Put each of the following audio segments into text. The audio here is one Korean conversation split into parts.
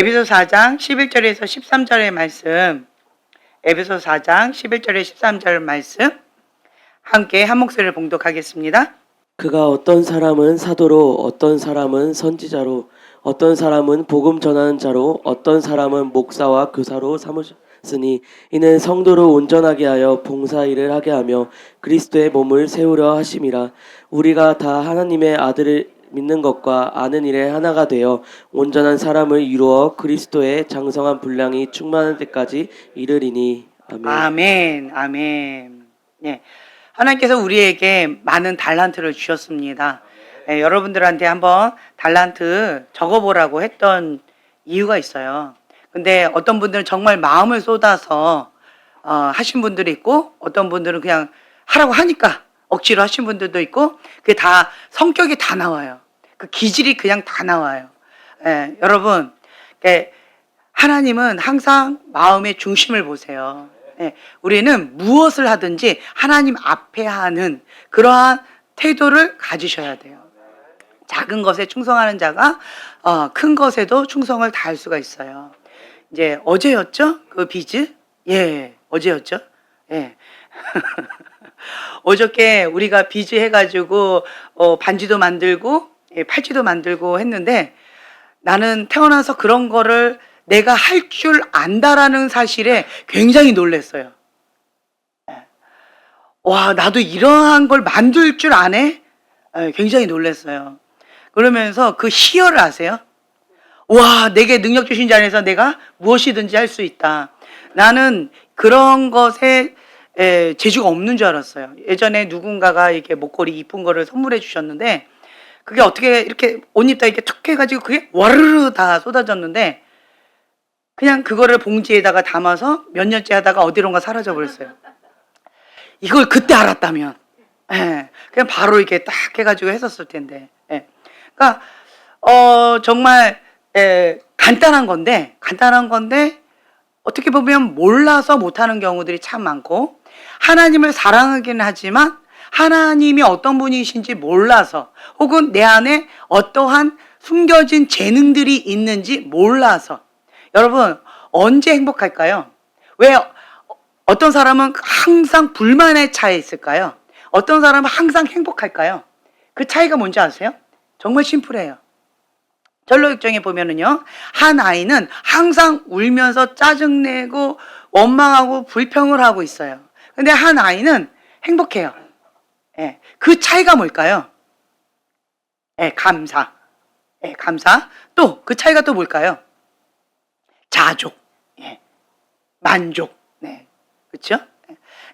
에베소 4장 11절에서 13절의 말씀, 에베소 4장 11절에 13절 말씀 함께 한 목소리를 봉독하겠습니다. 그가 어떤 사람은 사도로, 어떤 사람은 선지자로, 어떤 사람은 복음 전하는 자로, 어떤 사람은 목사와 교사로 삼으셨으니 이는 성도를 온전하게 하여 봉사일을 하게 하며 그리스도의 몸을 세우려 하심이라. 우리가 다 하나님의 아들을 믿는 것과 아는 일에 하나가 되어 온전한 사람을 이루어 그리스도의 장성한 분량이 충만할 때까지 이르리니. 아멘. 아멘, 아멘. 네, 하나님께서 우리에게 많은 달란트를 주셨습니다. 네, 여러분들한테 한번 달란트 적어보라고 했던 이유가 있어요. 근데 어떤 분들은 정말 마음을 쏟아서 하신 분들이 있고, 어떤 분들은 그냥 하라고 하니까 억지로 하신 분들도 있고, 그게 다 성격이 다 나와요. 그 기질이 그냥 다 나와요. 예, 여러분, 하나님은 항상 마음의 중심을 보세요. 예, 우리는 무엇을 하든지 하나님 앞에 하는 그러한 태도를 가지셔야 돼요. 작은 것에 충성하는 자가 큰 것에도 충성을 다할 수가 있어요. 이제 어제였죠? 그 비즈? 예, 어제였죠? 예. 어저께 우리가 비즈 해가지고 반지도 만들고 팔찌도 만들고 했는데, 나는 태어나서 그런 거를 내가 할 줄 안다라는 사실에 굉장히 놀랐어요. 와, 나도 이러한 걸 만들 줄 아네? 굉장히 놀랐어요. 그러면서 그 희열을 아세요? 와, 내게 능력 주신 자 안에서 내가 무엇이든지 할 수 있다. 나는 그런 것에 재주가 없는 줄 알았어요. 예전에 누군가가 이렇게 목걸이 이쁜 거를 선물해 주셨는데, 그게 어떻게 이렇게 옷 입다 이렇게 툭 해가지고 그게 와르르 다 쏟아졌는데, 그냥 그거를 봉지에다가 담아서 몇 년째 하다가 어디론가 사라져 버렸어요. 이걸 그때 알았다면, 그냥 바로 이렇게 딱 해가지고 했었을 텐데. 그러니까 정말 간단한 건데 어떻게 보면 몰라서 못하는 경우들이 참 많고, 하나님을 사랑하기는 하지만 하나님이 어떤 분이신지 몰라서, 혹은 내 안에 어떠한 숨겨진 재능들이 있는지 몰라서. 여러분, 언제 행복할까요? 왜 어떤 사람은 항상 불만에 차에 있을까요? 어떤 사람은 항상 행복할까요? 그 차이가 뭔지 아세요? 정말 심플해요. 전로육정에 보면은요, 한 아이는 항상 울면서 짜증내고 원망하고 불평을 하고 있어요. 근데 한 아이는 행복해요. 그 차이가 뭘까요? 감사. 감사. 또 그 차이가 또 뭘까요? 자족. 만족. 네. 그렇죠?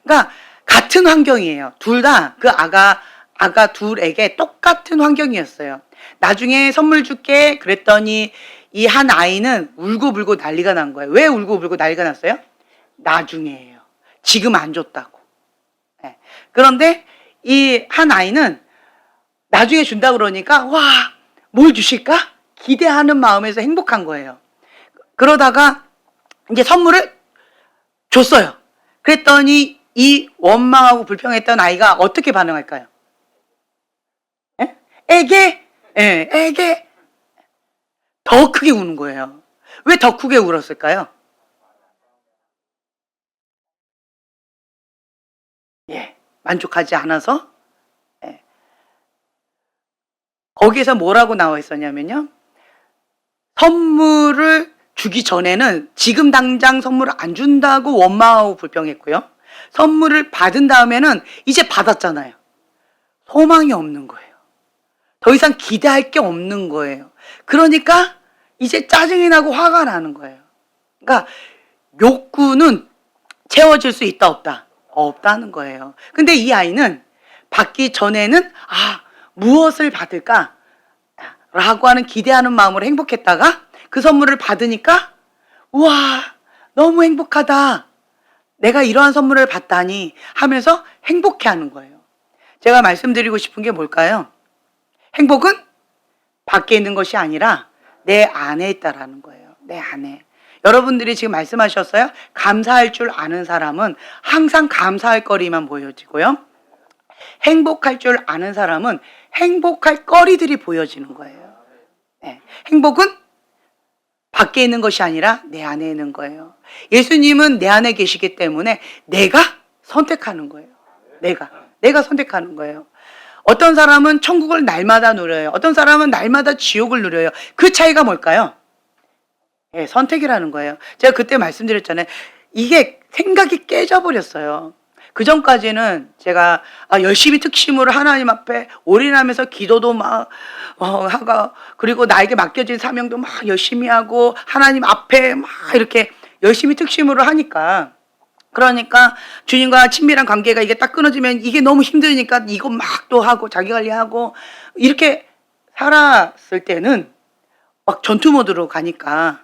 그러니까 같은 환경이에요. 둘 다 그 아가 둘에게 똑같은 환경이었어요. 나중에 선물 줄게 그랬더니 이 한 아이는 울고불고 난리가 난 거예요. 왜 울고불고 난리가 났어요? 나중에예요. 지금 안 줬다고. 그런데 이 한 아이는 나중에 준다 그러니까, 와, 뭘 주실까? 기대하는 마음에서 행복한 거예요. 그러다가 이제 선물을 줬어요. 그랬더니 이 원망하고 불평했던 아이가 어떻게 반응할까요? 애게 더 크게 우는 거예요. 왜 더 크게 울었을까요? 만족하지 않아서. 거기에서 뭐라고 나와 있었냐면요, 선물을 주기 전에는 지금 당장 선물을 안 준다고 원망하고 불평했고요, 선물을 받은 다음에는 이제 받았잖아요. 소망이 없는 거예요. 더 이상 기대할 게 없는 거예요. 그러니까 이제 짜증이 나고 화가 나는 거예요. 그러니까 욕구는 채워질 수 있다 없다? 없다는 거예요. 근데 이 아이는 받기 전에는 무엇을 받을까? 라고 하는 기대하는 마음으로 행복했다가 그 선물을 받으니까, 우와, 너무 행복하다. 내가 이러한 선물을 받다니 하면서 행복해하는 거예요. 제가 말씀드리고 싶은 게 뭘까요? 행복은 밖에 있는 것이 아니라 내 안에 있다라는 거예요. 내 안에. 여러분들이 지금 말씀하셨어요. 감사할 줄 아는 사람은 항상 감사할 거리만 보여지고요, 행복할 줄 아는 사람은 행복할 거리들이 보여지는 거예요. 행복은 밖에 있는 것이 아니라 내 안에 있는 거예요. 예수님은 내 안에 계시기 때문에 내가 선택하는 거예요. 내가 선택하는 거예요. 어떤 사람은 천국을 날마다 누려요. 어떤 사람은 날마다 지옥을 누려요. 그 차이가 뭘까요? 예, 선택이라는 거예요. 제가 그때 말씀드렸잖아요. 이게 생각이 깨져버렸어요. 그 전까지는 제가 열심히 특심으로 하나님 앞에 올인하면서 기도도 막 하고, 그리고 나에게 맡겨진 사명도 막 열심히 하고 하나님 앞에 막 이렇게 열심히 특심으로 하니까, 그러니까 주님과 친밀한 관계가 이게 딱 끊어지면 이게 너무 힘드니까 이거 막 또 하고 자기 관리하고 이렇게 살았을 때는 막 전투 모드로 가니까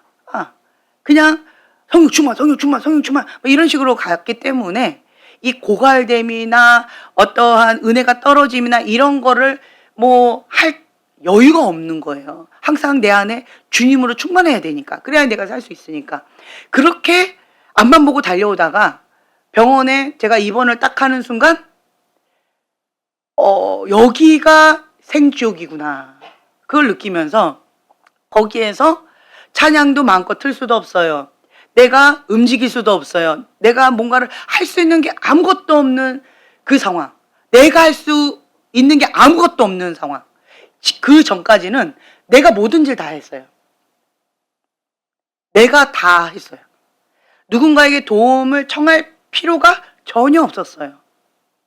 그냥 성령 충만 이런 식으로 갔기 때문에 이 고갈됨이나 어떠한 은혜가 떨어짐이나 이런 거를 뭐 할 여유가 없는 거예요. 항상 내 안에 주님으로 충만해야 되니까. 그래야 내가 살 수 있으니까. 그렇게 앞만 보고 달려오다가 병원에 제가 입원을 딱 하는 순간 여기가 생지옥이구나. 그걸 느끼면서 거기에서 찬양도 마음껏 틀 수도 없어요. 내가 움직일 수도 없어요. 내가 뭔가를 할 수 있는 게 아무것도 없는 그 상황. 내가 할 수 있는 게 아무것도 없는 상황. 그 전까지는 내가 모든 일 다 했어요. 내가 다 했어요. 누군가에게 도움을 청할 필요가 전혀 없었어요.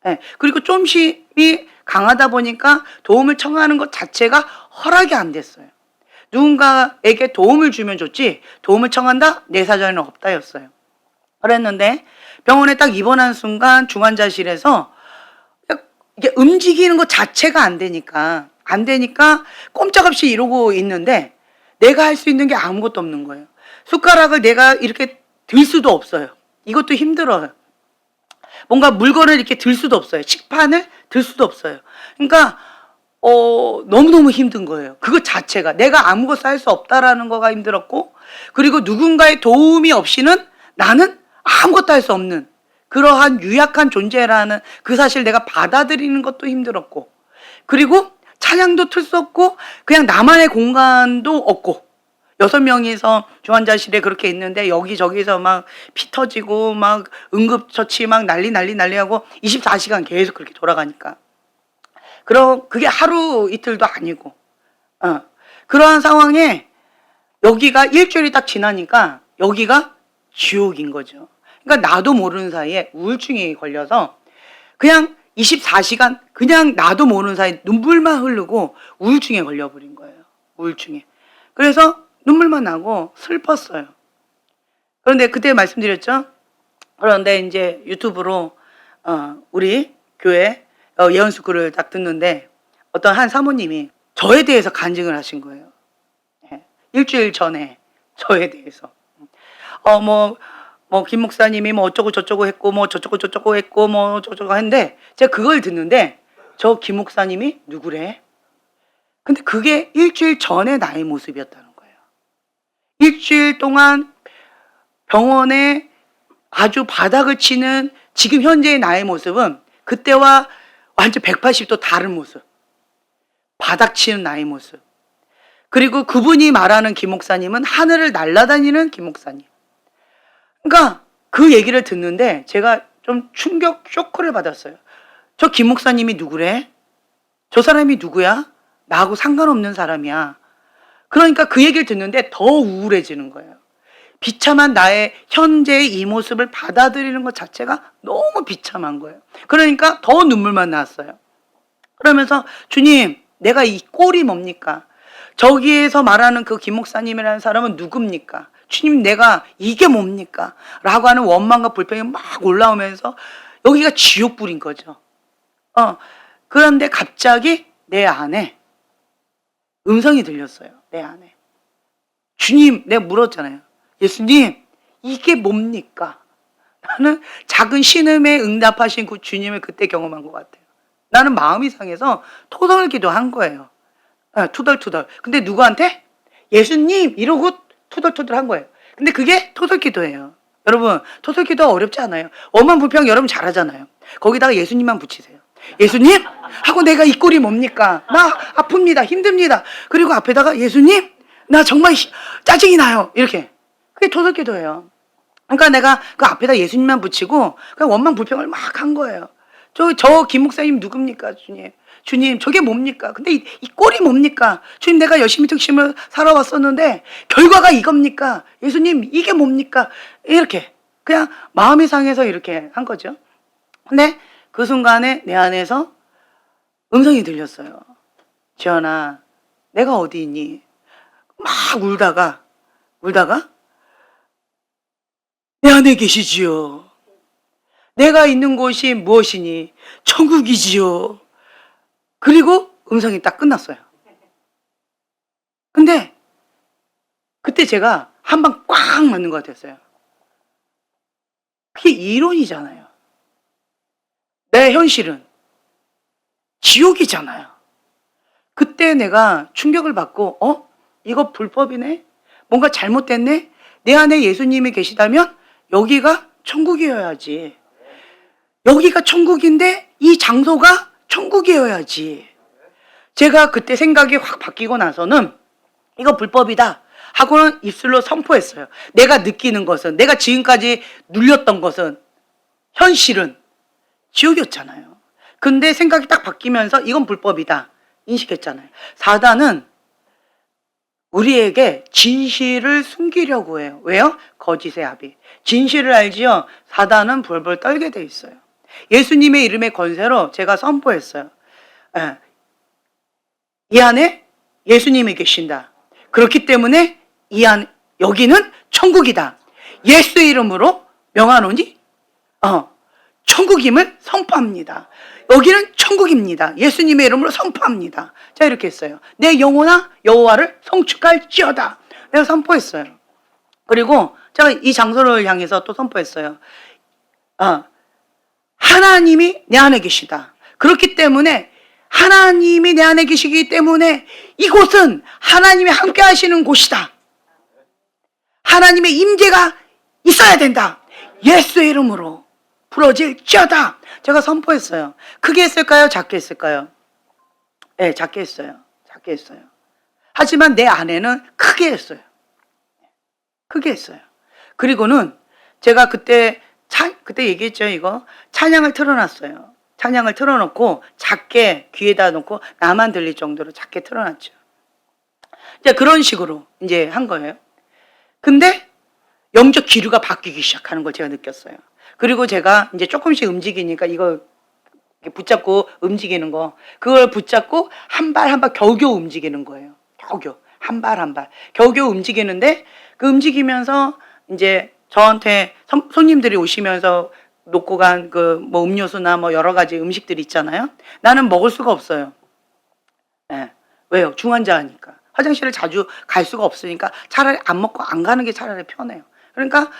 네. 그리고 좀심이 강하다 보니까 도움을 청하는 것 자체가 허락이 안 됐어요. 누군가에게 도움을 주면 좋지 도움을 청한다? 내 사전에는 없다였어요. 그랬는데 병원에 딱 입원한 순간 중환자실에서 이게 움직이는 것 자체가 안 되니까 꼼짝없이 이러고 있는데 내가 할 수 있는 게 아무것도 없는 거예요. 숟가락을 내가 이렇게 들 수도 없어요. 이것도 힘들어요. 뭔가 물건을 이렇게 들 수도 없어요. 식판을 들 수도 없어요. 그러니까 너무너무 힘든 거예요. 그것 자체가 내가 아무것도 할 수 없다라는 거가 힘들었고, 그리고 누군가의 도움이 없이는 나는 아무것도 할 수 없는 그러한 유약한 존재라는 그 사실 내가 받아들이는 것도 힘들었고, 그리고 찬양도 틀 수 없고 그냥 나만의 공간도 없고, 6명이서 중환자실에 그렇게 있는데 여기저기서 막 피 터지고 막 응급처치 막 난리하고 24시간 계속 그렇게 돌아가니까, 그럼 그게 하루 이틀도 아니고 그러한 상황에 여기가 일주일이 딱 지나니까 여기가 지옥인 거죠. 그러니까 나도 모르는 사이에 우울증이 걸려서 그냥 24시간 그냥 나도 모르는 사이에 눈물만 흐르고 우울증에 걸려버린 거예요. 우울증에. 그래서 눈물만 나고 슬펐어요. 그런데 그때 말씀드렸죠. 그런데 이제 유튜브로 우리 교회 예언수 글을 딱 듣는데 어떤 한 사모님이 저에 대해서 간증을 하신 거예요. 일주일 전에 저에 대해서 김 목사님이 뭐 어쩌고 저쩌고 했고 뭐 저쩌고 했고 뭐 저쩌고 했는데, 제가 그걸 듣는데 저 김 목사님이 누구래? 근데 그게 일주일 전에 나의 모습이었다는 거예요. 일주일 동안 병원에 아주 바닥을 치는 지금 현재의 나의 모습은 그때와 완전 180도 다른 모습. 바닥 치는 나의 모습. 그리고 그분이 말하는 김 목사님은 하늘을 날아다니는 김 목사님. 그러니까 그 얘기를 듣는데 제가 좀 쇼크를 받았어요. 저 김 목사님이 누구래? 저 사람이 누구야? 나하고 상관없는 사람이야. 그러니까 그 얘기를 듣는데 더 우울해지는 거예요. 비참한 나의 현재의 이 모습을 받아들이는 것 자체가 너무 비참한 거예요. 그러니까 더 눈물만 나왔어요. 그러면서 주님, 내가 이 꼴이 뭡니까? 저기에서 말하는 그 김 목사님이라는 사람은 누굽니까? 주님, 내가 이게 뭡니까? 라고 하는 원망과 불평이 막 올라오면서 여기가 지옥불인 거죠. 그런데 갑자기 내 안에 음성이 들렸어요. 내 안에. 주님, 내가 물었잖아요. 예수님, 이게 뭡니까? 나는 작은 신음에 응답하신 그 주님을 그때 경험한 것 같아요. 나는 마음이 상해서 토덜기도 한 거예요. 투덜투덜. 근데 누구한테? 예수님! 이러고 투덜투덜 한 거예요. 근데 그게 토덜기도예요. 여러분, 토덜기도 어렵지 않아요. 엄한 불평 여러분 잘하잖아요. 거기다가 예수님만 붙이세요. 예수님? 하고 내가 이 꼴이 뭡니까? 막 아픕니다. 힘듭니다. 그리고 앞에다가 예수님? 나 정말 짜증이 나요. 이렇게. 그게 토설기도예요. 그러니까 내가 그 앞에다 예수님만 붙이고 그냥 원망 불평을 막 한 거예요. 저 김 목사님 누굽니까, 주님? 주님, 저게 뭡니까? 근데 이 꼴이 뭡니까? 주님, 내가 열심히 특심을 살아왔었는데 결과가 이겁니까? 예수님, 이게 뭡니까? 이렇게 그냥 마음이 상해서 이렇게 한 거죠. 근데 그 순간에 내 안에서 음성이 들렸어요. 지연아, 내가 어디 있니? 막 울다가 내 안에 계시지요. 내가 있는 곳이 무엇이니? 천국이지요. 그리고 음성이 딱 끝났어요. 근데 그때 제가 한 방 꽉 맞는 것 같았어요. 그게 이론이잖아요. 내 현실은 지옥이잖아요. 그때 내가 충격을 받고 이거 불법이네? 뭔가 잘못됐네? 내 안에 예수님이 계시다면 여기가 천국이어야지. 여기가 천국인데 이 장소가 천국이어야지. 제가 그때 생각이 확 바뀌고 나서는 이거 불법이다 하고는 입술로 선포했어요. 내가 느끼는 것은, 내가 지금까지 눌렸던 것은 현실은 지옥이었잖아요. 근데 생각이 딱 바뀌면서 이건 불법이다 인식했잖아요. 사단은 우리에게 진실을 숨기려고 해요. 왜요? 거짓의 아비. 진실을 알지요. 사단은 벌벌 떨게 돼 있어요. 예수님의 이름의 권세로 제가 선포했어요. 이 안에 예수님이 계신다. 그렇기 때문에 여기는 천국이다. 예수 이름으로 명하노니 천국임을 선포합니다. 여기는 천국입니다. 예수님의 이름으로 선포합니다. 자, 이렇게 했어요. 내 영혼아 여호와를 성축할지어다. 내가 선포했어요. 그리고 제가 이 장소를 향해서 또 선포했어요. 하나님이 내 안에 계시다. 그렇기 때문에 하나님이 내 안에 계시기 때문에 이곳은 하나님이 함께 하시는 곳이다. 하나님의 임재가 있어야 된다. 예수의 이름으로 부러질지어다. 제가 선포했어요. 크게 했을까요? 작게 했을까요? 네, 작게 했어요. 작게 했어요. 하지만 내 안에는 크게 했어요. 크게 했어요. 그리고는 제가 그때 얘기했죠. 이거 찬양을 틀어놨어요. 찬양을 틀어놓고 작게 귀에다 놓고 나만 들릴 정도로 작게 틀어놨죠. 이제 그런 식으로 이제 한 거예요. 근데 영적 기류가 바뀌기 시작하는 걸 제가 느꼈어요. 그리고 제가 이제 조금씩 움직이니까 이거 붙잡고 움직이는 거, 그걸 붙잡고 한 발 한 발 겨우겨우 움직이는 거예요. 겨우겨우 한 발 한 발 겨우겨우 움직이는데 그 움직이면서 이제 저한테 손님들이 오시면서 놓고 간 그 뭐 음료수나 뭐 여러 가지 음식들이 있잖아요. 나는 먹을 수가 없어요. 네. 왜요? 중환자니까. 화장실을 자주 갈 수가 없으니까 차라리 안 먹고 안 가는 게 차라리 편해요. 그러니까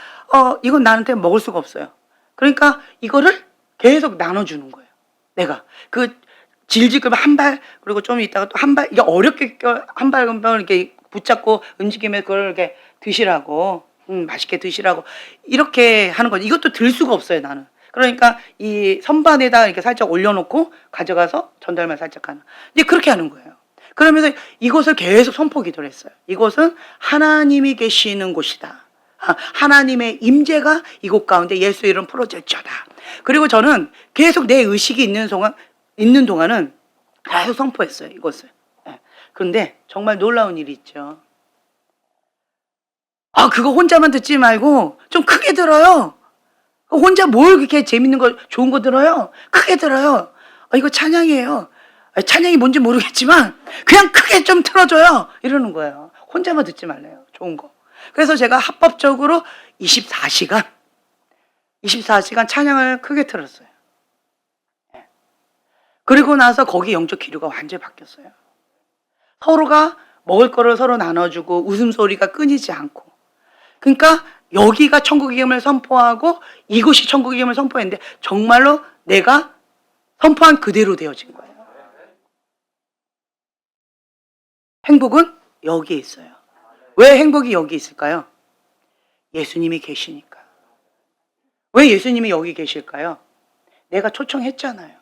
이건 나한테 먹을 수가 없어요. 그러니까 이거를 계속 나눠주는 거예요. 내가 그 질질 끌면 한 발, 그리고 좀 있다가 또 한 발, 이게 어렵게 한 발 이렇게 붙잡고 움직이면 그걸 이렇게 드시라고, 맛있게 드시라고 이렇게 하는 거지. 이것도 들 수가 없어요, 나는. 그러니까 이 선반에다 이렇게 살짝 올려놓고 가져가서 전달만 살짝 하는. 이제 그렇게 하는 거예요. 그러면서 이곳을 계속 선포기도를 했어요. 이곳은 하나님이 계시는 곳이다. 하나님의 임재가 이곳 가운데 예수 이름 풀어질지어다. 그리고 저는 계속 내 의식이 있는 동안은 계속 선포했어요, 이곳을. 그런데 정말 놀라운 일이 있죠. 그거 혼자만 듣지 말고 좀 크게 들어요. 혼자 뭘 그렇게 재밌는 거, 좋은 거 들어요? 크게 들어요. 이거 찬양이에요. 찬양이 뭔지 모르겠지만 그냥 크게 좀 틀어줘요. 이러는 거예요. 혼자만 듣지 말래요. 좋은 거. 그래서 제가 합법적으로 24시간 찬양을 크게 틀었어요. 그리고 나서 거기 영적 기류가 완전히 바뀌었어요. 서로가 먹을 거를 서로 나눠주고 웃음소리가 끊이지 않고. 그러니까 여기가 천국임을 선포하고 이곳이 천국임을 선포했는데 정말로 내가 선포한 그대로 되어진 거예요. 행복은 여기에 있어요. 왜 행복이 여기 있을까요? 예수님이 계시니까. 왜 예수님이 여기 계실까요? 내가 초청했잖아요.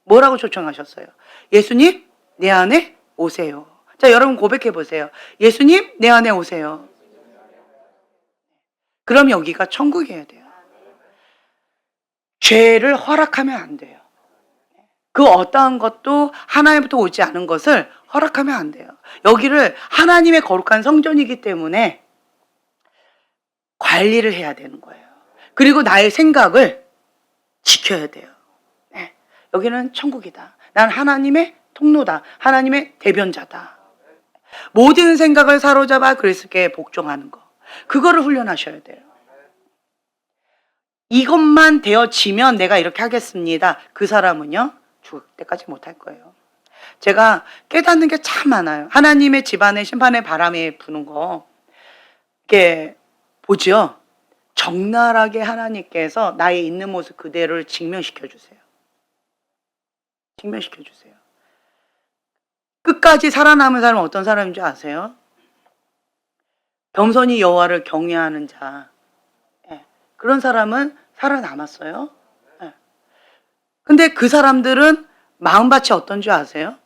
뭐라고 초청하셨어요? 예수님, 내 안에 오세요. 자, 여러분 고백해 보세요. 예수님, 내 안에 오세요. 그럼 여기가 천국이어야 돼요. 죄를 허락하면 안 돼요. 그 어떠한 것도 하나님부터 오지 않은 것을 허락하면 안 돼요. 여기를 하나님의 거룩한 성전이기 때문에 관리를 해야 되는 거예요. 그리고 나의 생각을 지켜야 돼요. 네. 여기는 천국이다. 난 하나님의 통로다. 하나님의 대변자다. 모든 생각을 사로잡아 그리스도께 복종하는 거. 그거를 훈련하셔야 돼요. 이것만 되어지면 내가 이렇게 하겠습니다. 그 사람은요, 죽을 때까지 못할 거예요. 제가 깨닫는 게 참 많아요. 하나님의 집안에 심판의 바람이 부는 거, 이렇게 보죠. 적나라하게 하나님께서 나의 있는 모습 그대로를 증명시켜 주세요. 증명시켜 주세요. 끝까지 살아남은 사람은 어떤 사람인 줄 아세요? 겸손히 여호와를 경외하는 자. 예. 그런 사람은 살아남았어요. 예. 근데 그 사람들은 마음밭이 어떤 줄 아세요?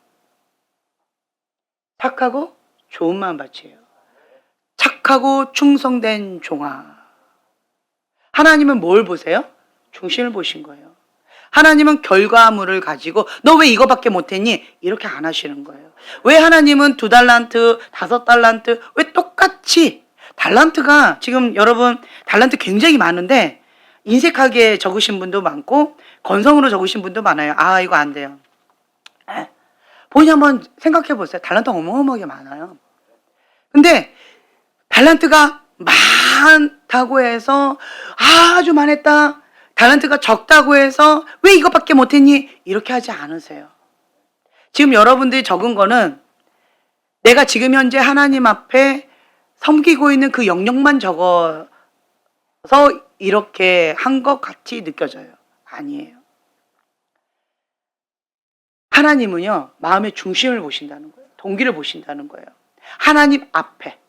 착하고 좋은 마음밭이에요. 착하고 충성된 종아. 하나님은 뭘 보세요? 중심을 보신 거예요. 하나님은 결과물을 가지고 너 왜 이거밖에 못했니? 이렇게 안 하시는 거예요. 왜 하나님은 2달란트, 5달란트 왜 똑같이 달란트가 지금 여러분 달란트 굉장히 많은데 인색하게 적으신 분도 많고 건성으로 적으신 분도 많아요. 아, 이거 안 돼요. 본인 한번 생각해 보세요. 달란트 어마어마하게 많아요. 근데 달란트가 많다고 해서 아주 많았다. 달란트가 적다고 해서 왜 이것밖에 못했니? 이렇게 하지 않으세요. 지금 여러분들이 적은 거는 내가 지금 현재 하나님 앞에 섬기고 있는 그 영역만 적어서 이렇게 한 것 같이 느껴져요. 아니에요. 하나님은요, 마음의 중심을 보신다는 거예요. 동기를 보신다는 거예요. 하나님 앞에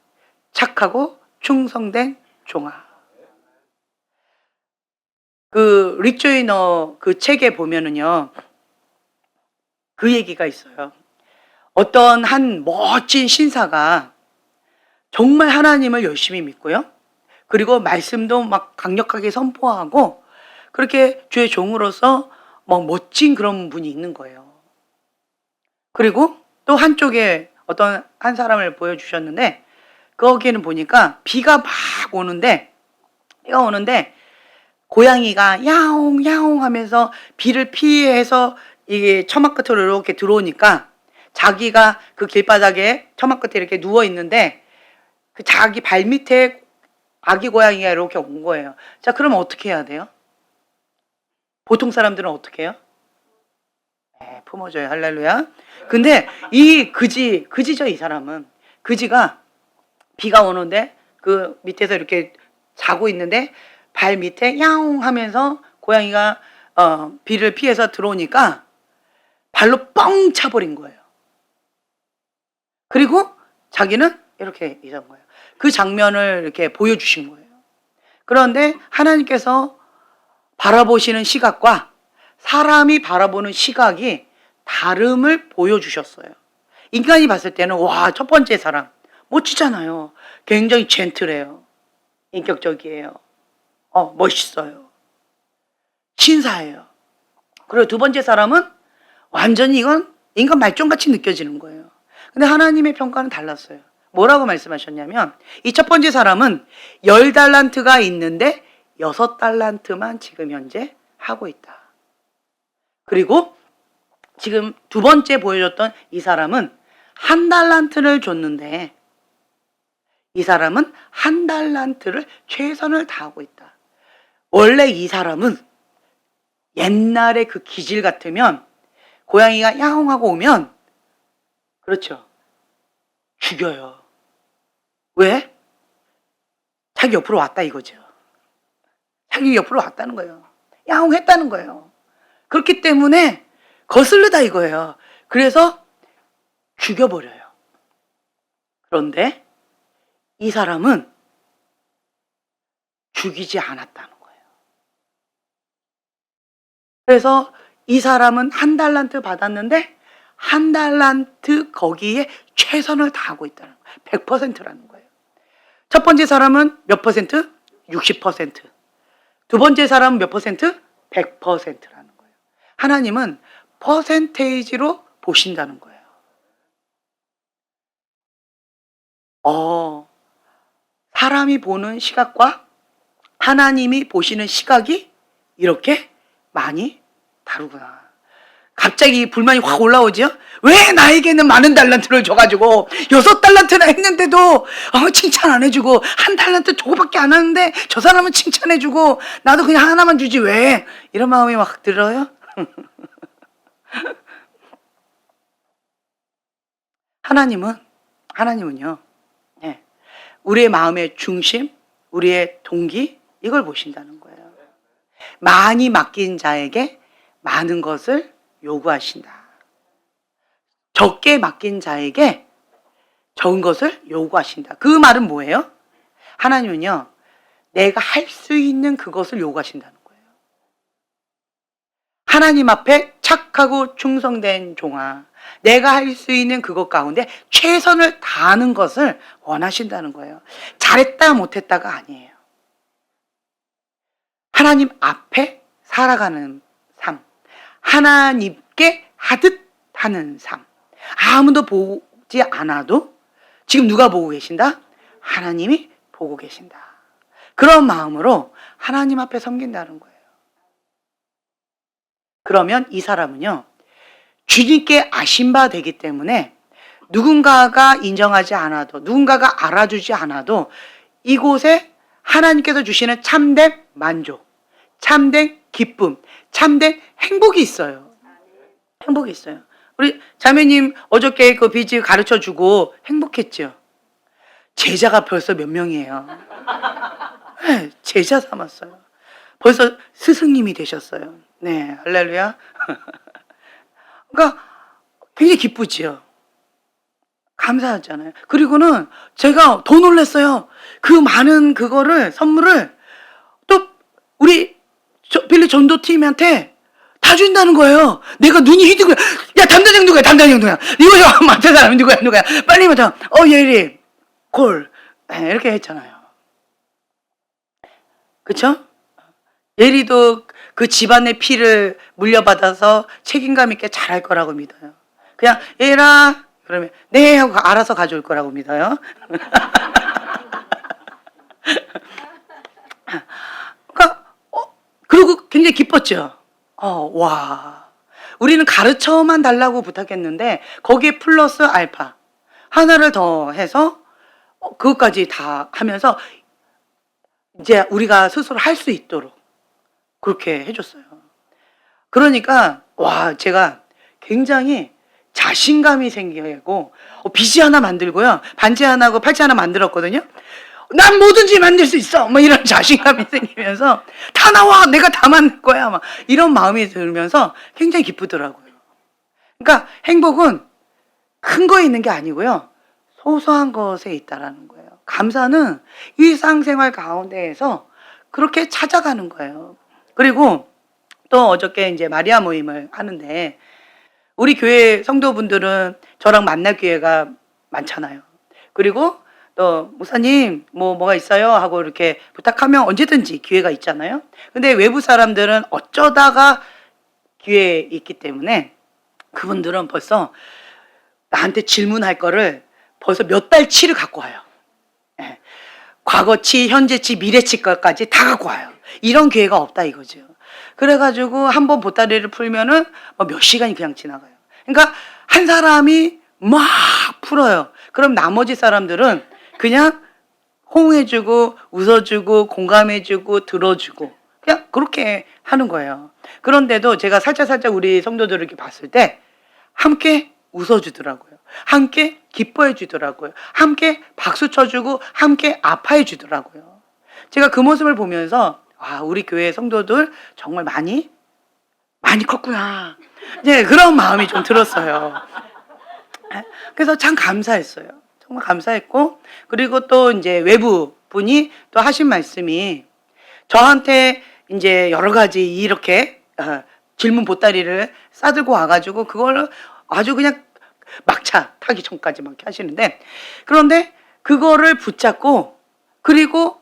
착하고 충성된 종아. 그 릭 조이너 그 책에 보면은요, 그 얘기가 있어요. 어떤 한 멋진 신사가 정말 하나님을 열심히 믿고요. 그리고 말씀도 막 강력하게 선포하고 그렇게 주의 종으로서 막 멋진 그런 분이 있는 거예요. 그리고 또 한쪽에 어떤 한 사람을 보여주셨는데 거기에는 보니까 비가 막 오는데 고양이가 야옹 야옹 하면서 비를 피해서 이게 처막 끝으로 이렇게 들어오니까 자기가 그 길바닥에 처막 끝에 이렇게 누워 있는데 그 자기 발 밑에 아기 고양이가 이렇게 온 거예요. 자, 그러면 어떻게 해야 돼요? 보통 사람들은 어떻게 해요? 네, 품어줘요. 할렐루야. 근데 이 그지죠, 이 사람은. 그지가 비가 오는데 그 밑에서 이렇게 자고 있는데 발 밑에 야옹 하면서 고양이가 비를 피해서 들어오니까 발로 뻥 차버린 거예요. 그리고 자기는 이렇게 있은 거예요. 그 장면을 이렇게 보여주신 거예요. 그런데 하나님께서 바라보시는 시각과 사람이 바라보는 시각이 다름을 보여주셨어요. 인간이 봤을 때는 와, 첫 번째 사람 멋지잖아요. 굉장히 젠틀해요. 인격적이에요. 멋있어요. 신사예요. 그리고 두 번째 사람은 완전히 이건 인간 말종같이 느껴지는 거예요. 근데 하나님의 평가는 달랐어요. 뭐라고 말씀하셨냐면 이 첫 번째 사람은 10달란트가 있는데 6달란트만 지금 현재 하고 있다. 그리고 지금 두 번째 보여줬던 이 사람은 1달란트를 줬는데 이 사람은 1달란트를 최선을 다하고 있다. 원래 이 사람은 옛날에 그 기질 같으면 고양이가 야옹하고 오면 그렇죠. 죽여요. 왜? 자기 옆으로 왔다 이거죠. 자기 옆으로 왔다는 거예요. 야옹했다는 거예요. 그렇기 때문에 거슬르다 이거예요. 그래서 죽여버려요. 그런데 이 사람은 죽이지 않았다는 거예요. 그래서 이 사람은 1달란트 받았는데 한 달란트 거기에 최선을 다하고 있다는 거예요. 100%라는 거예요. 첫 번째 사람은 몇 퍼센트? 60%. 두 번째 사람은 몇 퍼센트? 100%라는 거예요. 하나님은 퍼센테이지로 보신다는 거예요. 사람이 보는 시각과 하나님이 보시는 시각이 이렇게 많이 다르구나. 갑자기 불만이 확 올라오죠? 왜 나에게는 많은 달란트를 줘가지고 6달란트나 했는데도 칭찬 안 해주고, 한 달란트 저거밖에 안 하는데 저 사람은 칭찬해주고 나도 그냥 하나만 주지 왜? 이런 마음이 막 들어요? 하나님은요, 네, 우리의 마음의 중심, 우리의 동기, 이걸 보신다는 거예요. 많이 맡긴 자에게 많은 것을 요구하신다. 적게 맡긴 자에게 적은 것을 요구하신다. 그 말은 뭐예요? 하나님은요, 내가 할 수 있는 그것을 요구하신다는 거예요. 하나님 앞에 착하고 충성된 종아, 내가 할 수 있는 그것 가운데 최선을 다하는 것을 원하신다는 거예요. 잘했다 못했다가 아니에요. 하나님 앞에 살아가는 삶, 하나님께 하듯 하는 삶. 아무도 보지 않아도 지금 누가 보고 계신다? 하나님이 보고 계신다. 그런 마음으로 하나님 앞에 섬긴다는 거예요. 그러면 이 사람은요, 주님께 아신 바 되기 때문에 누군가가 인정하지 않아도, 누군가가 알아주지 않아도 이곳에 하나님께서 주시는 참된 만족, 참된 기쁨, 참된 행복이 있어요. 행복이 있어요. 우리 자매님 어저께 그 비즈 가르쳐 주고 행복했죠? 제자가 벌써 몇 명이에요. 네, 제자 삼았어요. 벌써 스승님이 되셨어요. 네, 할렐루야. 그러니까 굉장히 기쁘지요. 감사하잖아요. 그리고는 제가 더 놀랐어요. 그 많은 그거를, 선물을 또 우리 빌리 전도팀한테 다 준다는 거예요. 내가 눈이 휘두고, 야, 담당장 누구야? 담당장 누구야? 이거 맡은 사람이 누구야? 빨리 맡아. 예리, 콜. 네, 이렇게 했잖아요. 그쵸? 예리도 그 집안의 피를 물려받아서 책임감 있게 잘할 거라고 믿어요. 그냥 얘라 그러면 네 하고 알아서 가져올 거라고 믿어요. 그러니까 그리고 굉장히 기뻤죠. 와, 우리는 가르쳐만 달라고 부탁했는데 거기에 플러스 알파 하나를 더 해서 그것까지 다 하면서 이제 우리가 스스로 할 수 있도록 그렇게 해줬어요. 그러니까 와, 제가 굉장히 자신감이 생기고 빗이 하나 만들고요, 반지 하나 하고 팔찌 하나 만들었거든요. 난 뭐든지 만들 수 있어, 뭐 이런 자신감이 생기면서 다 나와, 내가 다 만들 거야, 막 이런 마음이 들면서 굉장히 기쁘더라고요. 그러니까 행복은 큰 거에 있는 게 아니고요, 소소한 것에 있다라는 거예요. 감사는 일상생활 가운데에서 그렇게 찾아가는 거예요. 그리고 또 어저께 이제 마리아 모임을 하는데 우리 교회 성도분들은 저랑 만날 기회가 많잖아요. 그리고 또 목사님 뭐가 있어요 하고 이렇게 부탁하면 언제든지 기회가 있잖아요. 근데 외부 사람들은 어쩌다가 기회에 있기 때문에 그분들은 벌써 나한테 질문할 거를 벌써 몇 달치를 갖고 와요. 네. 과거치, 현재치, 미래치 것까지 다 갖고 와요. 이런 기회가 없다 이거죠. 그래가지고 한번 보따리를 풀면은 몇 시간이 그냥 지나가요. 그러니까 한 사람이 막 풀어요. 그럼 나머지 사람들은 그냥 호응해주고 웃어주고 공감해주고 들어주고 그냥 그렇게 하는 거예요. 그런데도 제가 살짝 우리 성도들을 이렇게 봤을 때 함께 웃어주더라고요. 함께 기뻐해 주더라고요. 함께 박수 쳐주고 함께 아파해 주더라고요. 제가 그 모습을 보면서 우리 교회 성도들 정말 많이 컸구나. 이제 그런 마음이 좀 들었어요. 그래서 참 감사했어요. 정말 감사했고, 그리고 또 이제 외부 분이 또 하신 말씀이 저한테 이제 여러 가지 이렇게 질문 보따리를 싸들고 와가지고 그걸 아주 그냥 막차 타기 전까지 막 하시는데, 그런데 그거를 붙잡고, 그리고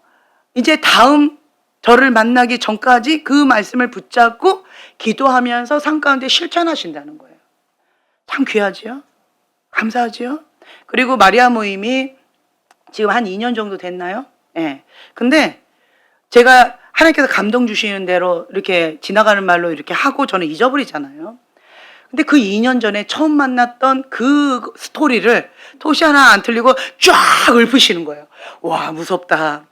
이제 다음 저를 만나기 전까지 그 말씀을 붙잡고 기도하면서 삶 가운데 실천하신다는 거예요. 참 귀하지요? 감사하지요? 그리고 마리아 모임이 지금 한 2년 정도 됐나요? 예. 근데 제가 하나님께서 감동 주시는 대로 이렇게 지나가는 말로 이렇게 하고 저는 잊어버리잖아요. 근데 그 2년 전에 처음 만났던 그 스토리를 토시 하나 안 틀리고 쫙 읊으시는 거예요. 와, 무섭다.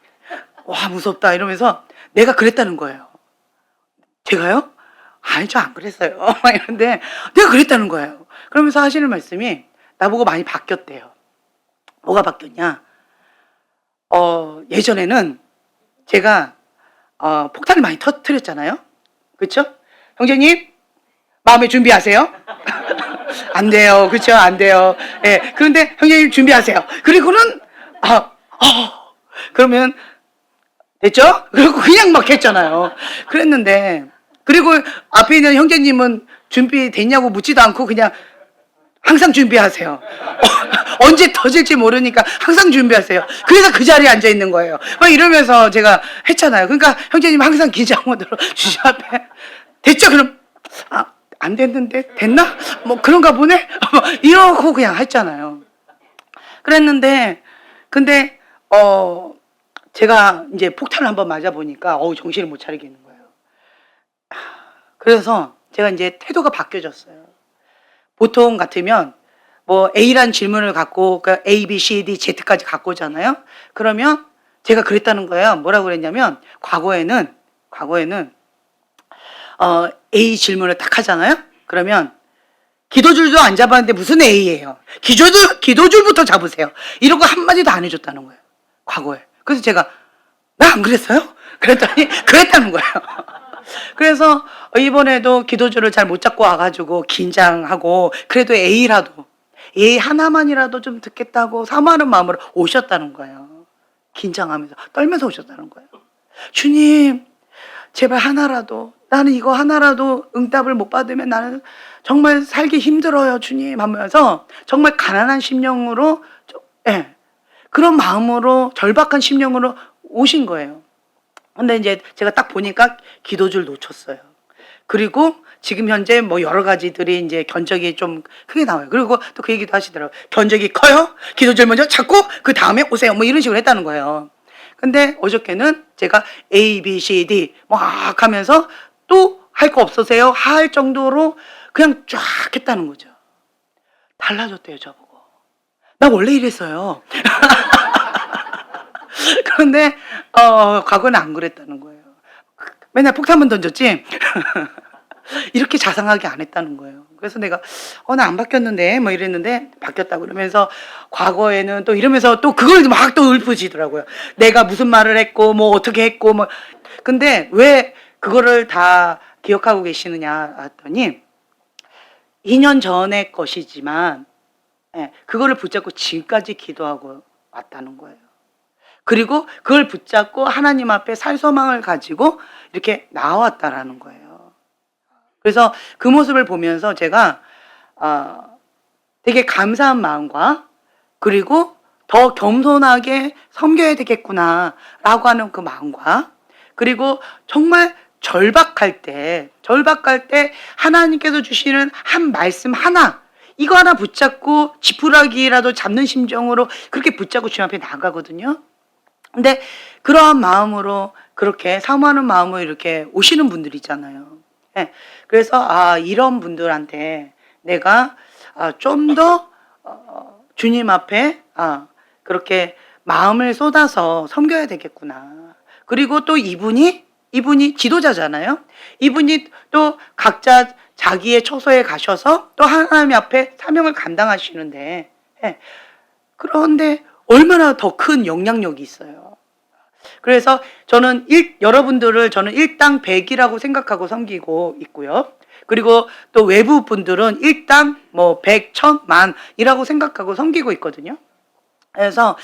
와, 무섭다. 이러면서 내가 그랬다는 거예요. 제가요? 아니, 저 안 그랬어요. 막 이러는데 내가 그랬다는 거예요. 그러면서 하시는 말씀이 나보고 많이 바뀌었대요. 뭐가 바뀌었냐? 예전에는 제가 폭탄을 많이 터뜨렸잖아요. 그렇죠? 형제님, 마음의 준비하세요. 안 돼요. 그렇죠? 안 돼요. 예. 그런데 형제님 준비하세요. 그리고는 그러면 됐죠? 그리고 그냥 막 했잖아요. 그랬는데, 그리고 앞에 있는 형제님은 준비됐냐고 묻지도 않고 그냥 항상 준비하세요. 언제 터질지 모르니까 항상 준비하세요. 그래서 그 자리에 앉아 있는 거예요. 막 이러면서 제가 했잖아요. 그러니까 형제님 항상 기자 모드로 주시 앞에 됐죠? 그럼 안 됐는데 됐나? 뭐 그런가 보네. 이러고 그냥 했잖아요. 그랬는데 근데 제가 이제 폭탄을 한번 맞아 보니까 정신을 못 차리겠는 거예요. 그래서 제가 이제 태도가 바뀌어졌어요. 보통 같으면 뭐 A란 질문을 갖고 그러니까 A, B, C, D, Z까지 갖고 오잖아요. 그러면 제가 그랬다는 거예요. 뭐라고 그랬냐면 과거에는 A 질문을 딱 하잖아요. 그러면 기도줄도 안 잡았는데 무슨 A예요? 기도줄부터 잡으세요. 이러고 한마디도 안 해줬다는 거예요. 과거에. 그래서 제가 나 안 그랬어요? 그랬더니 그랬다는 거예요. 그래서 이번에도 기도줄을 잘 못 잡고 와가지고 긴장하고 그래도 A 하나만이라도 좀 듣겠다고 사모하는 마음으로 오셨다는 거예요. 긴장하면서 떨면서 오셨다는 거예요. 주님, 제발 하나라도, 나는 이거 하나라도 응답을 못 받으면 나는 정말 살기 힘들어요, 주님 하면서 정말 가난한 심령으로 그런 마음으로 절박한 심령으로 오신 거예요. 근데 이제 제가 딱 보니까 기도줄 놓쳤어요. 그리고 지금 현재 뭐 여러 가지들이 이제 견적이 좀 크게 나와요. 그리고 또 그 얘기도 하시더라고요. 견적이 커요? 기도줄 먼저 잡고 그 다음에 오세요. 뭐 이런 식으로 했다는 거예요. 근데 어저께는 제가 A, B, C, D 막 하면서 또 할 거 없으세요? 할 정도로 그냥 쫙 했다는 거죠. 달라졌대요, 저보고. 나 원래 이랬어요. 그런데 과거는 안 그랬다는 거예요. 맨날 폭탄만 던졌지 이렇게 자상하게 안 했다는 거예요. 그래서 내가 나 안 바뀌었는데 뭐 이랬는데 바뀌었다고 그러면서 과거에는 또 이러면서 또 그걸 막 또 읊으시더라고요. 내가 무슨 말을 했고 뭐 어떻게 했고 뭐. 근데 왜 그거를 다 기억하고 계시느냐 했더니 2년 전의 것이지만 그거를 붙잡고 지금까지 기도하고 왔다는 거예요. 그리고 그걸 붙잡고 하나님 앞에 살 소망을 가지고 이렇게 나왔다라는 거예요. 그래서 그 모습을 보면서 제가 되게 감사한 마음과 그리고 더 겸손하게 섬겨야 되겠구나라고 하는 그 마음과 그리고 정말 절박할 때 하나님께서 주시는 한 말씀 하나 이거 하나 붙잡고 지푸라기라도 잡는 심정으로 그렇게 붙잡고 주님 앞에 나가거든요. 근데 그러한 마음으로 그렇게 사모하는 마음으로 이렇게 오시는 분들 있잖아요. 그래서 이런 분들한테 내가 좀 더 주님 앞에 그렇게 마음을 쏟아서 섬겨야 되겠구나. 그리고 또 이분이 지도자잖아요. 이분이 또 각자 자기의 처소에 가셔서 또 하나님 앞에 사명을 감당하시는데 그런데 얼마나 더 큰 영향력이 있어요. 그래서 저는 여러분들을 저는 일당 100이라고 생각하고 섬기고 있고요. 그리고 또 외부 분들은 일당 뭐 100, 1000, 만이라고 생각하고 섬기고 있거든요. 그래서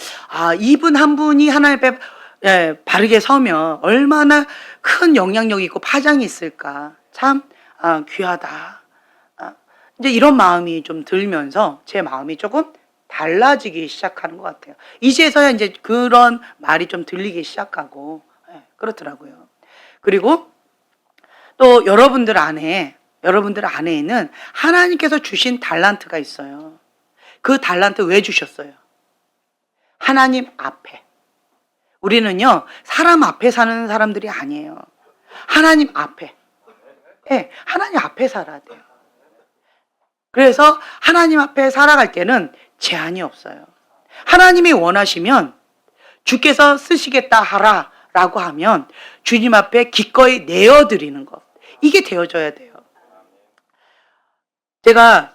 이분 한 분이 하나님 앞에 바르게 서면 얼마나 큰 영향력이 있고 파장이 있을까. 참 귀하다. 이제 이런 마음이 좀 들면서 제 마음이 조금 달라지기 시작하는 것 같아요. 이제서야 이제 그런 말이 좀 들리기 시작하고, 예, 그렇더라고요. 그리고 또 여러분들 안에는 하나님께서 주신 달란트가 있어요. 그 달란트 왜 주셨어요? 하나님 앞에. 우리는요, 사람 앞에 사는 사람들이 아니에요. 하나님 앞에. 예, 하나님 앞에 살아야 돼요. 그래서 하나님 앞에 살아갈 때는 제한이 없어요. 하나님이 원하시면 주께서 쓰시겠다 하라라고 하면 주님 앞에 기꺼이 내어드리는 것. 이게 되어져야 돼요. 제가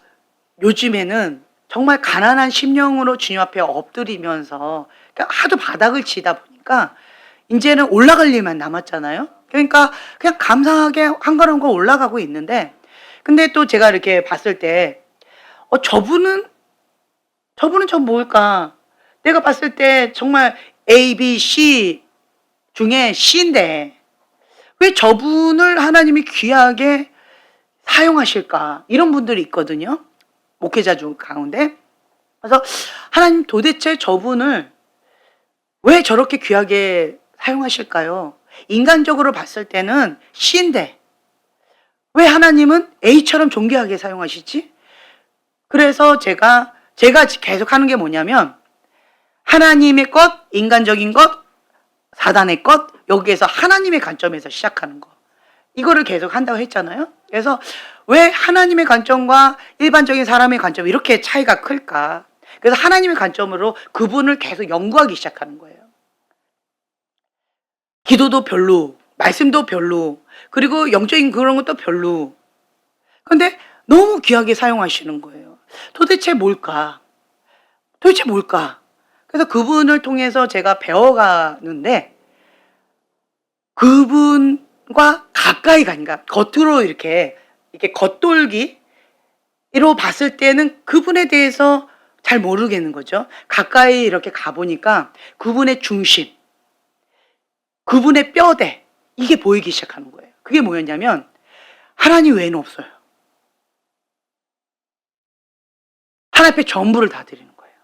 요즘에는 정말 가난한 심령으로 주님 앞에 엎드리면서 하도 바닥을 치다 보니까 이제는 올라갈 일만 남았잖아요. 그러니까 그냥 감사하게 한 걸음 거 올라가고 있는데, 근데 또 제가 이렇게 봤을 때 저분은 저 뭘까? 내가 봤을 때 정말 A, B, C 중에 C인데 왜 저분을 하나님이 귀하게 사용하실까? 이런 분들이 있거든요. 목회자 중 가운데. 그래서 하나님 도대체 저분을 왜 저렇게 귀하게 사용하실까요? 인간적으로 봤을 때는 C인데 왜 하나님은 A처럼 존귀하게 사용하시지? 그래서 제가 계속 하는 게 뭐냐면 하나님의 것, 인간적인 것, 사단의 것, 여기에서 하나님의 관점에서 시작하는 거. 이거를 계속 한다고 했잖아요. 그래서 왜 하나님의 관점과 일반적인 사람의 관점 이렇게 차이가 클까? 그래서 하나님의 관점으로 그분을 계속 연구하기 시작하는 거예요. 기도도 별로, 말씀도 별로, 그리고 영적인 그런 것도 별로. 근데 너무 귀하게 사용하시는 거예요. 도대체 뭘까? 그래서 그분을 통해서 제가 배워가는데 그분과 가까이 가니까 겉으로 이렇게 겉돌기로 봤을 때는 그분에 대해서 잘 모르겠는 거죠. 가까이 이렇게 가보니까 그분의 중심, 그분의 뼈대, 이게 보이기 시작하는 거예요. 그게 뭐였냐면 하나님 외에는 없어요. 하나님 앞에 전부를 다 드리는 거예요.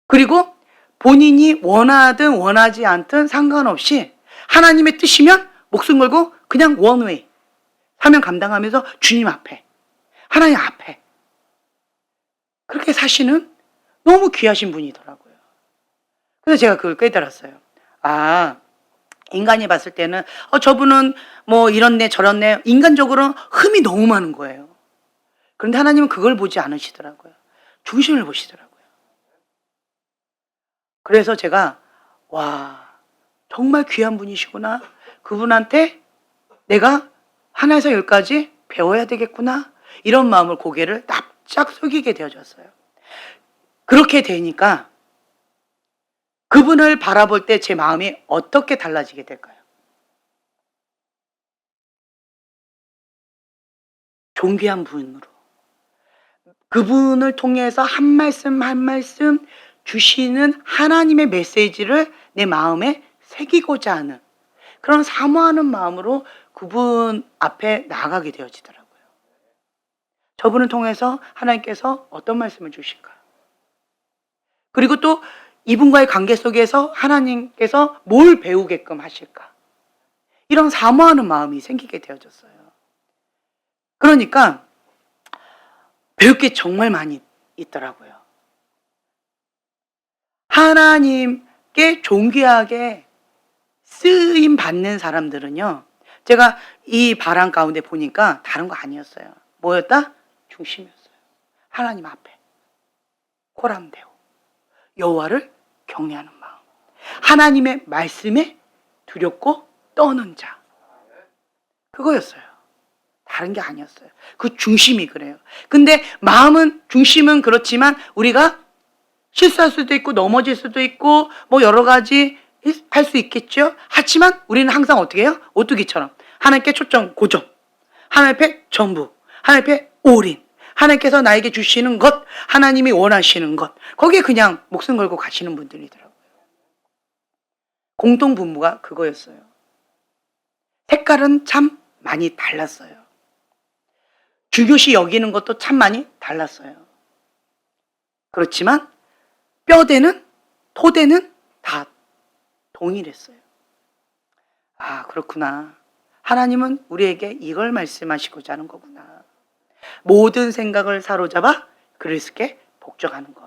그리고 본인이 원하든 원하지 않든 상관없이 하나님의 뜻이면 목숨 걸고 그냥 원웨이 사명 감당하면서 주님 앞에, 하나님 앞에 그렇게 사시는 너무 귀하신 분이더라고요. 그래서 제가 그걸 깨달았어요. 아, 인간이 봤을 때는 저분은 뭐 이렇네 저렇네, 인간적으로 흠이 너무 많은 거예요. 그런데 하나님은 그걸 보지 않으시더라고요. 중심을 보시더라고요. 그래서 제가 와, 정말 귀한 분이시구나. 그분한테 내가 하나에서 열까지 배워야 되겠구나. 이런 마음을 고개를 납작 숙이게 되어졌어요. 그렇게 되니까 그분을 바라볼 때 제 마음이 어떻게 달라지게 될까요? 존귀한 분으로. 그분을 통해서 한 말씀 한 말씀 주시는 하나님의 메시지를 내 마음에 새기고자 하는 그런 사모하는 마음으로 그분 앞에 나가게 되어지더라고요. 저분을 통해서 하나님께서 어떤 말씀을 주실까? 그리고 또 이분과의 관계 속에서 하나님께서 뭘 배우게끔 하실까? 이런 사모하는 마음이 생기게 되어졌어요. 그러니까 배울 게 정말 많이 있더라고요. 하나님께 존귀하게 쓰임 받는 사람들은요, 제가 이 바람 가운데 보니까 다른 거 아니었어요. 뭐였다? 중심이었어요. 하나님 앞에 호람되고 여호와를 경외하는 마음, 하나님의 말씀에 두렵고 떠는 자, 그거였어요. 다른 게 아니었어요. 그 중심이 그래요. 근데 마음은, 중심은 그렇지만 우리가 실수할 수도 있고 넘어질 수도 있고 뭐 여러 가지 할 수 있겠죠. 하지만 우리는 항상 어떻게 해요? 오뚜기처럼 하나님께 초점 고정, 하나님 앞에 전부, 하나님 앞에 올인, 하나님께서 나에게 주시는 것, 하나님이 원하시는 것, 거기에 그냥 목숨 걸고 가시는 분들이더라고요. 공동분모가 그거였어요. 색깔은 참 많이 달랐어요. 중요시 여기는 것도 참 많이 달랐어요. 그렇지만 뼈대는 토대는 다 동일했어요. 아, 그렇구나. 하나님은 우리에게 이걸 말씀하시고자 하는 거구나. 모든 생각을 사로잡아 그리스도께 복종하는 거.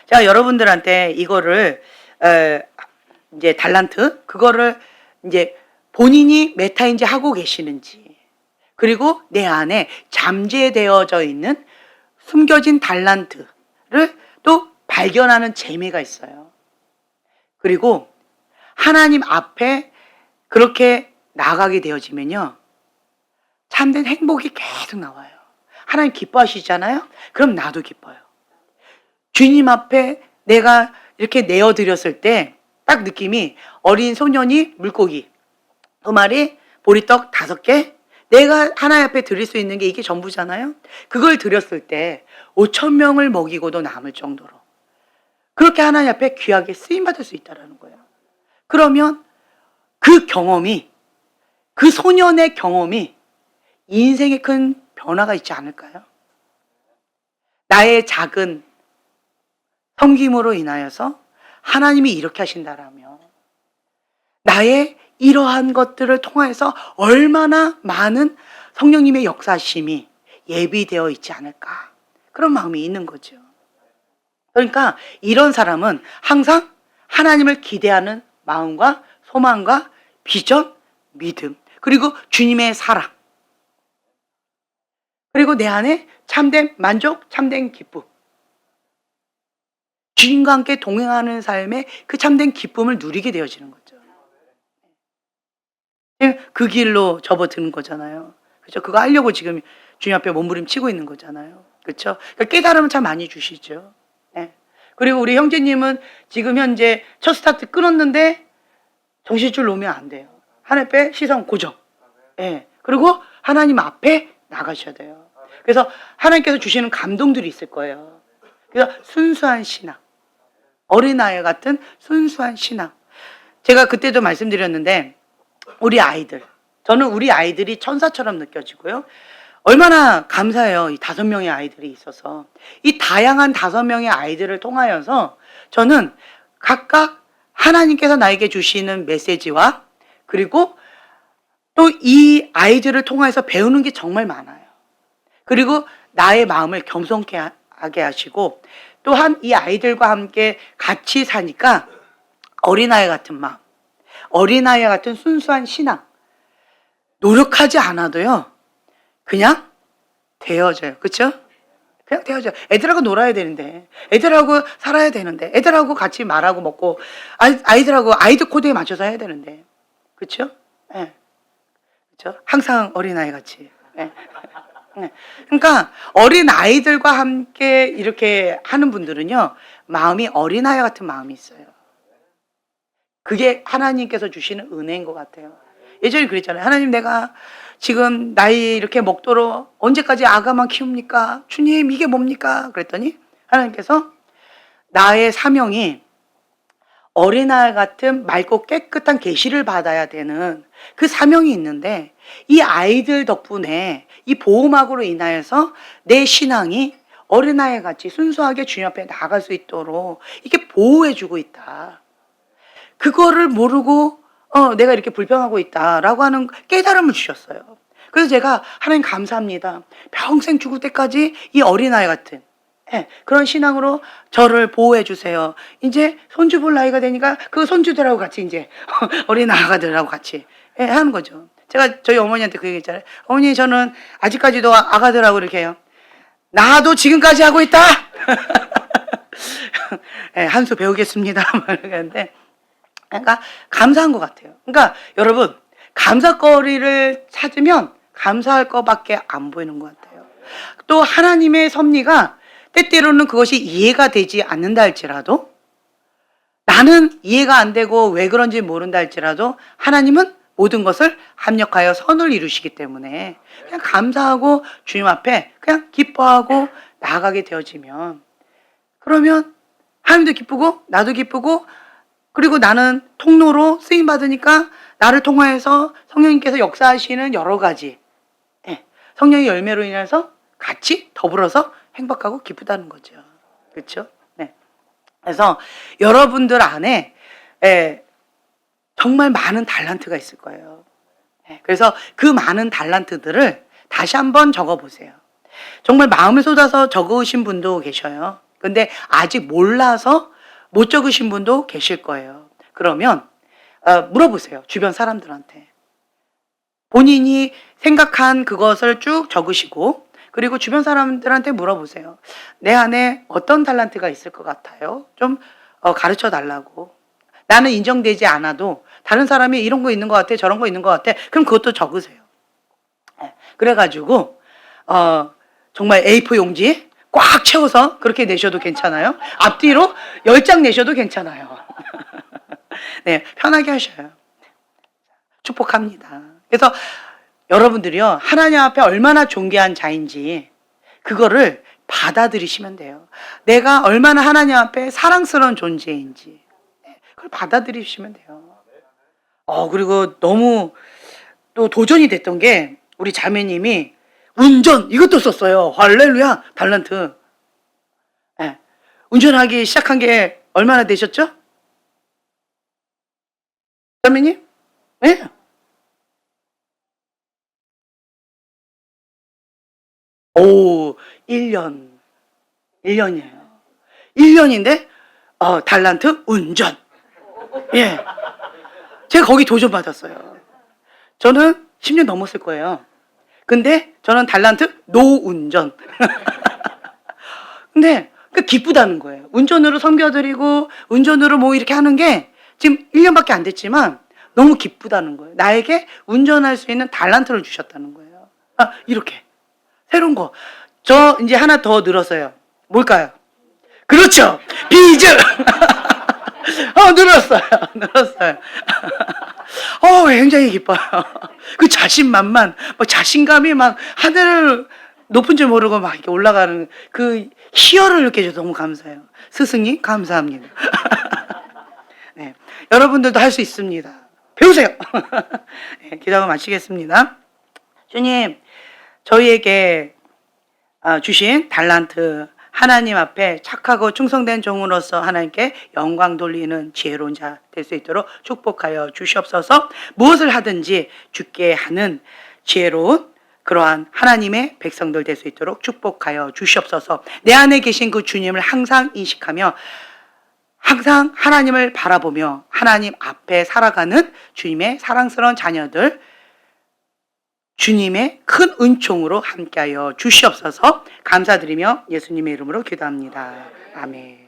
제가 여러분들한테 이거를 이제 달란트 그거를 이제 본인이 메타인지 하고 계시는지, 그리고 내 안에 잠재되어져 있는 숨겨진 달란트를 또 발견하는 재미가 있어요. 그리고 하나님 앞에 그렇게 나가게 되어지면요, 참된 행복이 계속 나와요. 하나님 기뻐하시잖아요? 그럼 나도 기뻐요. 주님 앞에 내가 이렇게 내어드렸을 때 딱 느낌이, 어린 소년이 물고기 2마리, 보리떡 5개, 내가 하나님 앞에 드릴 수 있는 게 이게 전부잖아요. 그걸 드렸을 때 5,000명을 먹이고도 남을 정도로 그렇게 하나님 앞에 귀하게 쓰임받을 수 있다는 거예요. 그러면 그 경험이, 그 소년의 경험이 인생에 큰 변화가 있지 않을까요? 나의 작은 섬김으로 인하여서 하나님이 이렇게 하신다라면 나의 이러한 것들을 통해서 얼마나 많은 성령님의 역사심이 예비되어 있지 않을까, 그런 마음이 있는 거죠. 그러니까 이런 사람은 항상 하나님을 기대하는 마음과 소망과 비전, 믿음, 그리고 주님의 사랑, 그리고 내 안에 참된 만족, 참된 기쁨, 주님과 함께 동행하는 삶의 그 참된 기쁨을 누리게 되어지는 거죠. 그 길로 접어드는 거잖아요. 그렇죠? 그거 하려고 지금 주님 앞에 몸부림치고 있는 거잖아요. 그렇죠? 그러니까 깨달음은 참 많이 주시죠. 네. 그리고 우리 형제님은 지금 현재 첫 스타트 끊었는데 정신줄 놓으면 안 돼요. 하나님 앞에 시선 고정. 네. 그리고 하나님 앞에 나가셔야 돼요. 그래서 하나님께서 주시는 감동들이 있을 거예요. 그래서 순수한 신앙, 어린아이 같은 순수한 신앙. 제가 그때도 말씀드렸는데, 우리 아이들, 저는 우리 아이들이 천사처럼 느껴지고요. 얼마나 감사해요. 이 5명의 아이들이 있어서. 이 다양한 5명의 아이들을 통하여서 저는 각각 하나님께서 나에게 주시는 메시지와, 그리고 또 이 아이들을 통해서 배우는 게 정말 많아요. 그리고 나의 마음을 겸손케 하게 하시고, 또한 이 아이들과 함께 같이 사니까 어린아이 같은 마음, 어린아이 같은 순수한 신앙, 노력하지 않아도요, 그냥 되어져요. 그렇죠? 그냥 되어져요. 애들하고 놀아야 되는데, 애들하고 살아야 되는데, 애들하고 같이 말하고 먹고, 아이들하고 아이들 코드에 맞춰서 해야 되는데, 그렇죠? 네. 그렇죠? 항상 어린아이 같이. 네. 네. 그러니까 어린 아이들과 함께 이렇게 하는 분들은요, 마음이 어린아이 같은 마음이 있어요. 그게 하나님께서 주시는 은혜인 것 같아요. 예전에 그랬잖아요. 하나님, 내가 지금 나이 이렇게 먹도록 언제까지 아가만 키웁니까? 주님, 이게 뭡니까? 그랬더니 하나님께서 나의 사명이 어린아이 같은 맑고 깨끗한 계시를 받아야 되는 그 사명이 있는데, 이 아이들 덕분에 이 보호막으로 인하여서 내 신앙이 어린아이 같이 순수하게 주님 앞에 나갈 수 있도록 이렇게 보호해주고 있다. 그거를 모르고 내가 이렇게 불평하고 있다라고 하는 깨달음을 주셨어요. 그래서 제가 하나님 감사합니다. 평생 죽을 때까지 이 어린아이 같은 그런 신앙으로 저를 보호해 주세요. 이제 손주 볼 나이가 되니까 그 손주들하고 같이 이제 어린 아가들하고 같이 하는 거죠. 제가 저희 어머니한테 그 얘기했잖아요. 어머니, 저는 아직까지도 아가들하고 이렇게 해요. 나도 지금까지 하고 있다. 한 수 배우겠습니다. 그런데 그러니까 감사한 것 같아요. 그러니까 여러분, 감사거리를 찾으면 감사할 것밖에 안 보이는 것 같아요. 또 하나님의 섭리가 때때로는 그것이 이해가 되지 않는다 할지라도, 나는 이해가 안 되고 왜 그런지 모른다 할지라도 하나님은 모든 것을 합력하여 선을 이루시기 때문에 그냥 감사하고 주님 앞에 그냥 기뻐하고 나아가게 되어지면, 그러면 하나님도 기쁘고 나도 기쁘고, 그리고 나는 통로로 쓰임받으니까 나를 통하여서 성령님께서 역사하시는 여러 가지 성령의 열매로 인해서 같이 더불어서 행복하고 기쁘다는 거죠. 그렇죠? 네. 그래서 여러분들 안에 정말 많은 달란트가 있을 거예요. 그래서 그 많은 달란트들을 다시 한번 적어보세요. 정말 마음을 쏟아서 적으신 분도 계셔요. 근데 아직 몰라서 못 적으신 분도 계실 거예요. 그러면 물어보세요. 주변 사람들한테. 본인이 생각한 그것을 쭉 적으시고, 그리고 주변 사람들한테 물어보세요. 내 안에 어떤 달란트가 있을 것 같아요? 좀 가르쳐 달라고. 나는 인정되지 않아도 다른 사람이 이런 거 있는 것 같아, 저런 거 있는 것 같아. 그럼 그것도 적으세요. 그래가지고 정말 A4 용지 꽉 채워서 그렇게 내셔도 괜찮아요. 앞뒤로 10장 내셔도 괜찮아요. 네, 편하게 하셔요. 축복합니다. 그래서 여러분들이요, 하나님 앞에 얼마나 존귀한 자인지 그거를 받아들이시면 돼요. 내가 얼마나 하나님 앞에 사랑스러운 존재인지 그걸 받아들이시면 돼요. 그리고 너무 또 도전이 됐던 게 우리 자매님이 운전 이것도 썼어요. 할렐루야, 달란트. 네. 운전하기 시작한 게 얼마나 되셨죠? 자매님? 네. 오, 1년. 1년이에요. 1년인데 달란트 운전. 예. 제가 거기 도전 받았어요. 저는 10년 넘었을 거예요. 근데 저는 달란트 노운전. 근데 그 기쁘다는 거예요. 운전으로 섬겨드리고 운전으로 뭐 이렇게 하는 게 지금 1년밖에 안 됐지만 너무 기쁘다는 거예요. 나에게 운전할 수 있는 달란트를 주셨다는 거예요. 이렇게 새로운 거. 저 이제 하나 더 늘었어요. 뭘까요? 그렇죠. 비즈. 늘었어요. 굉장히 기뻐요. 그 자신만만, 자신감이 막 하늘을 높은 줄 모르고 막 이렇게 올라가는 그 희열을 느껴져서 너무 감사해요. 스승님, 감사합니다. 네, 여러분들도 할 수 있습니다. 배우세요. 네, 기도하고 마치겠습니다. 주님, 저희에게 주신 달란트, 하나님 앞에 착하고 충성된 종으로서 하나님께 영광 돌리는 지혜로운 자 될 수 있도록 축복하여 주시옵소서. 무엇을 하든지 주께 하는 지혜로운 그러한 하나님의 백성들 될 수 있도록 축복하여 주시옵소서. 내 안에 계신 그 주님을 항상 인식하며 항상 하나님을 바라보며 하나님 앞에 살아가는 주님의 사랑스러운 자녀들, 주님의 큰 은총으로 함께하여 주시옵소서. 감사드리며 예수님의 이름으로 기도합니다. 아멘.